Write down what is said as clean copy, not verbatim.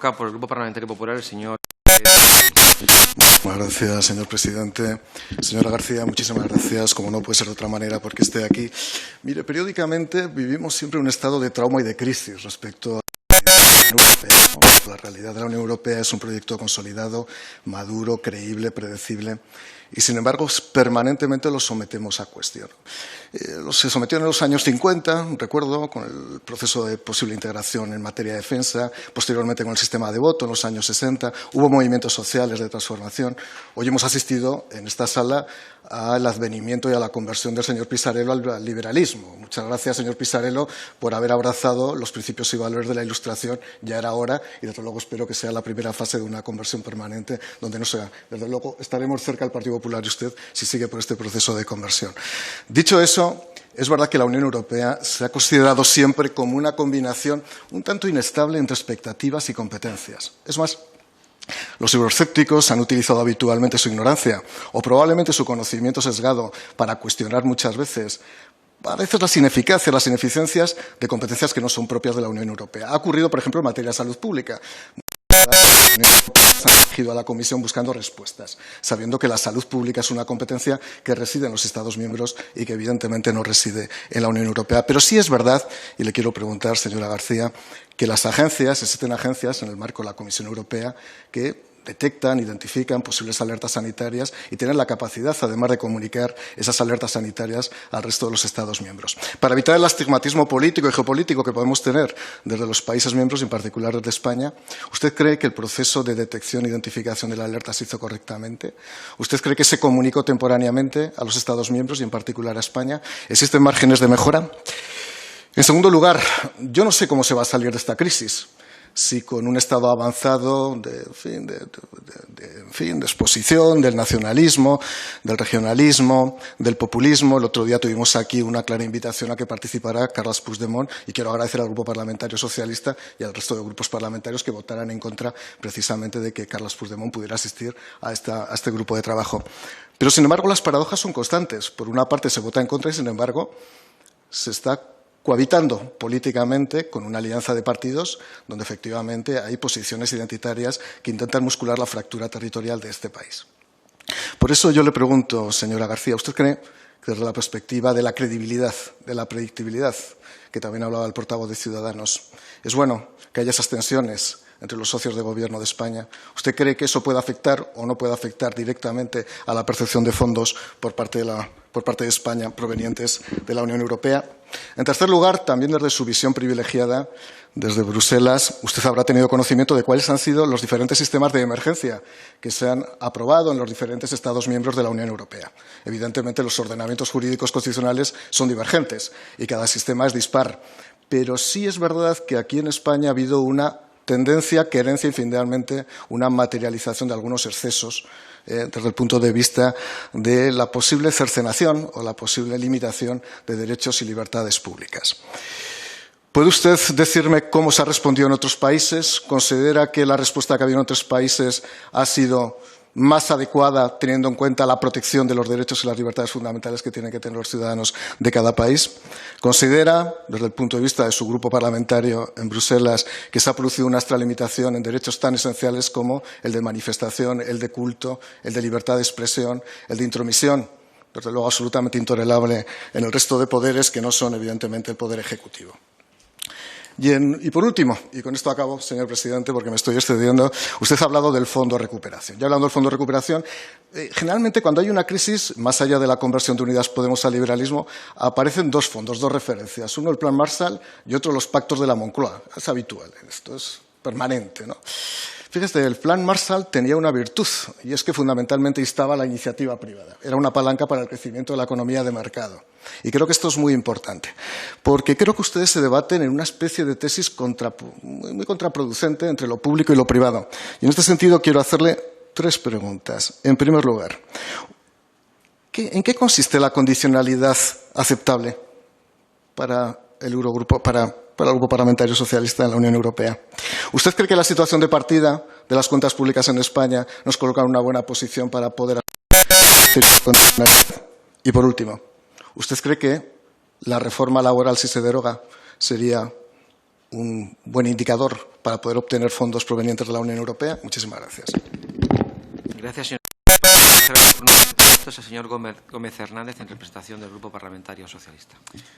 Por el Grupo Parlamentario Popular, el señor. Muchas gracias, señor presidente. Señora García, muchísimas gracias, como no puede ser de otra manera, porque esté aquí. Mire, periódicamente vivimos siempre un estado de trauma y de crisis respecto a la realidad de la Unión Europea. Es un proyecto consolidado, maduro, creíble, predecible, y sin embargo permanentemente lo sometemos a cuestión. Se sometió en los años 50, recuerdo, con el proceso de posible integración en materia de defensa, posteriormente con el sistema de voto en los años 60, hubo movimientos sociales de transformación. Hoy hemos asistido en esta sala al advenimiento y a la conversión del señor Pisarello al liberalismo. Muchas gracias, señor Pisarello, por haber abrazado los principios y valores de la Ilustración. Ya era hora, y desde luego espero que sea la primera fase de una conversión permanente, donde no sea. Desde luego estaremos cerca del Partido Popular y usted si sigue por este proceso de conversión. Dicho eso, es verdad que la Unión Europea se ha considerado siempre como una combinación un tanto inestable entre expectativas y competencias. Es más, los euroescépticos han utilizado habitualmente su ignorancia o probablemente su conocimiento sesgado para cuestionar muchas veces las ineficacias, las ineficiencias de competencias que no son propias de la Unión Europea. Ha ocurrido, por ejemplo, en materia de salud pública. Han dirigido a la Comisión buscando respuestas, sabiendo que la salud pública es una competencia que reside en los Estados miembros y que evidentemente no reside en la Unión Europea. Pero sí es verdad, y le quiero preguntar, señora García, que las agencias, existen agencias en el marco de la Comisión Europea que detectan, identifican posibles alertas sanitarias y tienen la capacidad, además de comunicar esas alertas sanitarias al resto de los Estados miembros. Para evitar el astigmatismo político y geopolítico que podemos tener desde los países miembros, en particular desde España, ¿usted cree que el proceso de detección e identificación de la alerta se hizo correctamente? ¿Usted cree que se comunicó temporáneamente a los Estados miembros y en particular a España? ¿Existen márgenes de mejora? En segundo lugar, yo no sé cómo se va a salir de esta crisis. Si con un estado avanzado de exposición del nacionalismo, del regionalismo, del populismo. El otro día tuvimos aquí una clara invitación a que participara Carles Puigdemont y quiero agradecer al Grupo Parlamentario Socialista y al resto de grupos parlamentarios que votaran en contra precisamente de que Carles Puigdemont pudiera asistir a este grupo de trabajo. Pero, sin embargo, las paradojas son constantes. Por una parte se vota en contra y, sin embargo, se está cohabitando políticamente con una alianza de partidos donde efectivamente hay posiciones identitarias que intentan muscular la fractura territorial de este país. Por eso yo le pregunto, señora García, ¿usted cree que desde la perspectiva de la credibilidad, de la predictibilidad, que también hablaba el portavoz de Ciudadanos, es bueno que haya esas tensiones entre los socios de gobierno de España? ¿Usted cree que eso puede afectar o no puede afectar directamente a la percepción de fondos por parte de España provenientes de la Unión Europea? En tercer lugar, también desde su visión privilegiada, desde Bruselas, usted habrá tenido conocimiento de cuáles han sido los diferentes sistemas de emergencia que se han aprobado en los diferentes Estados miembros de la Unión Europea. Evidentemente, los ordenamientos jurídicos constitucionales son divergentes y cada sistema es dispar. Pero sí es verdad que aquí en España ha habido una tendencia, querencia y finalmente una materialización de algunos excesos desde el punto de vista de la posible cercenación o la posible limitación de derechos y libertades públicas. ¿Puede usted decirme cómo se ha respondido en otros países? ¿Considera que la respuesta que ha habido en otros países ha sido más adecuada teniendo en cuenta la protección de los derechos y las libertades fundamentales que tienen que tener los ciudadanos de cada país? ¿Considera, desde el punto de vista de su grupo parlamentario en Bruselas, que se ha producido una extralimitación en derechos tan esenciales como el de manifestación, el de culto, el de libertad de expresión, el de intromisión, desde luego absolutamente intolerable en el resto de poderes que no son, evidentemente, el poder ejecutivo? Y por último, y con esto acabo, señor presidente, porque me estoy excediendo, usted ha hablado del Fondo de Recuperación. Ya hablando del Fondo de Recuperación, generalmente cuando hay una crisis, más allá de la conversión de Unidas Podemos al liberalismo, aparecen dos fondos, dos referencias. Uno, el Plan Marshall, y otro, los pactos de la Moncloa. Es habitual, esto es permanente, ¿no? Fíjese, el Plan Marshall tenía una virtud, y es que fundamentalmente instaba a la iniciativa privada. Era una palanca para el crecimiento de la economía de mercado. Y creo que esto es muy importante, porque creo que ustedes se debaten en una especie de tesis muy contraproducente entre lo público y lo privado. Y en este sentido quiero hacerle tres preguntas. En primer lugar, ¿en qué consiste la condicionalidad aceptable para el Eurogrupo, para el Grupo Parlamentario Socialista en la Unión Europea? ¿Usted cree que la situación de partida de las cuentas públicas en España nos coloca en una buena posición para poder hacer condicionalidad? Y por último, ¿usted cree que la reforma laboral, si se deroga, sería un buen indicador para para poder obtener fondos provenientes de la Unión Europea. Muchísimas gracias. Gracias, señor. El señor Gómez Hernández, en representación del Grupo Parlamentario Socialista.